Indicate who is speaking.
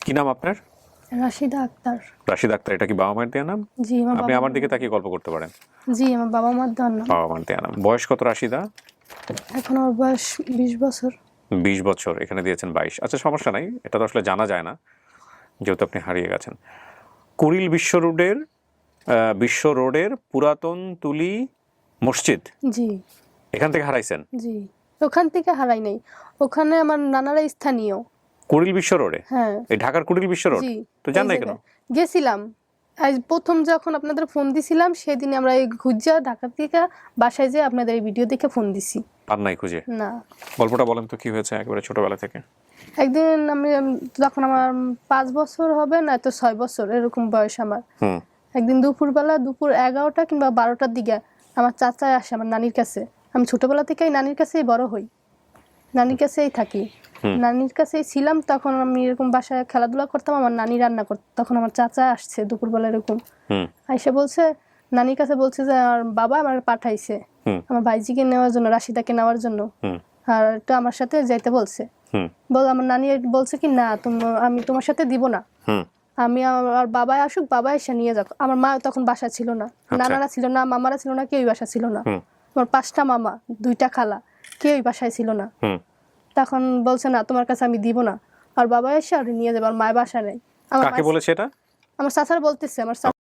Speaker 1: কি নাম আপনার?
Speaker 2: রাশিদা আক্তার।
Speaker 1: রাশিদা আক্তার। এটা কি বাবা মায়ের দেয়া নাম?
Speaker 2: জি আমার
Speaker 1: আপনি
Speaker 2: বাবা।
Speaker 1: আমার দিকে তাকিয়ে গল্প করতে পারেন।
Speaker 2: জি আমার বাবা মার দেওয়ার নাম।
Speaker 1: বাবা মায়ের দেয়া নাম। বয়স কত রাশিদা?
Speaker 2: এখন আমার বয়স 20 বছর।
Speaker 1: 20 বছর, এখানে দিয়েছেন 22। আচ্ছা সমস্যা নাই, এটা তো আসলে জানা যায় না যেহেতু আপনি হারিয়ে গেছেন। কুড়িল বিশ্ব রোডের পুরাতন তুলি মসজিদ,
Speaker 2: জি
Speaker 1: এখান থেকে হারাইছেন?
Speaker 2: জি ওখান থেকে হারাই নাই, ওখানে আমার নানারা স্থানীয়।
Speaker 1: কুড়িল বিশ্ব রোডে?
Speaker 2: হ্যাঁ
Speaker 1: এই ঢাকার কুড়িল বিশ্ব রোড?
Speaker 2: জি
Speaker 1: তো জান
Speaker 2: এই
Speaker 1: নাই কেন?
Speaker 2: জায়গায় গেছিলাম আজ প্রথম যখন আপনাদের ফোন দিছিলাম সেদিন আমরা এই ঘুরজা ঢাকা থেকে বাসায় যেয়ে আপনাদের এই ভিডিও দেখে ফোন দিছি।
Speaker 1: পান নাই খুঁজে?
Speaker 2: না।
Speaker 1: গল্পটা বলেন তো কি হয়েছে একেবারে ছোটবেলা থেকে।
Speaker 2: একদিন আমি যখন আমার 5 বছর হবে না তো 6 বছর এরকম বয়স আমার,
Speaker 1: হুম
Speaker 2: একদিন দুপুর 11টা কিংবা 12টার দিকে আমার চাচা আসে আমার নানির কাছে। আমি ছোটবেলা থেকেই নানির কাছেই বড় হই, নানির কাছেই থাকি, নানির কাছেই ছিলাম। তখন আমি এরকম বাসায় খেলাধুলা করতাম, আমার নানি রান্না করতো। তখন আমার চাচা আসছে দুপুরবেলা এরকম আইসে বলছে, নানির কাছে বলছে যে আমার বাবা আমার পাঠাইছে আমার ভাইজিকে নেওয়ার জন্য, রাশিদাকে নেওয়ার জন্য, আর এটা আমার সাথে যাইতে বলছে। আমার নানি বলছে কি না আমি তোমার সাথে দিব না, আমি আমার বাবা আসুক, বাবা এসে নিয়ে যাক। আমার মা তখন বাসা ছিল না, নানারা ছিল না, মামারা ছিল না, কেউই বাসা ছিল না। আমার 5টা মামা 2টা খালা কেউই বাসায় ছিল না। তখন বলছে না তোমার কাছে আমি দিব না, আর বাবা এসে আর নিয়ে যাবে। আর মায়ের বাসা নেই। আমার
Speaker 1: কাকে বলেছে এটা?
Speaker 2: আমার চাচার বলতেছে, আমার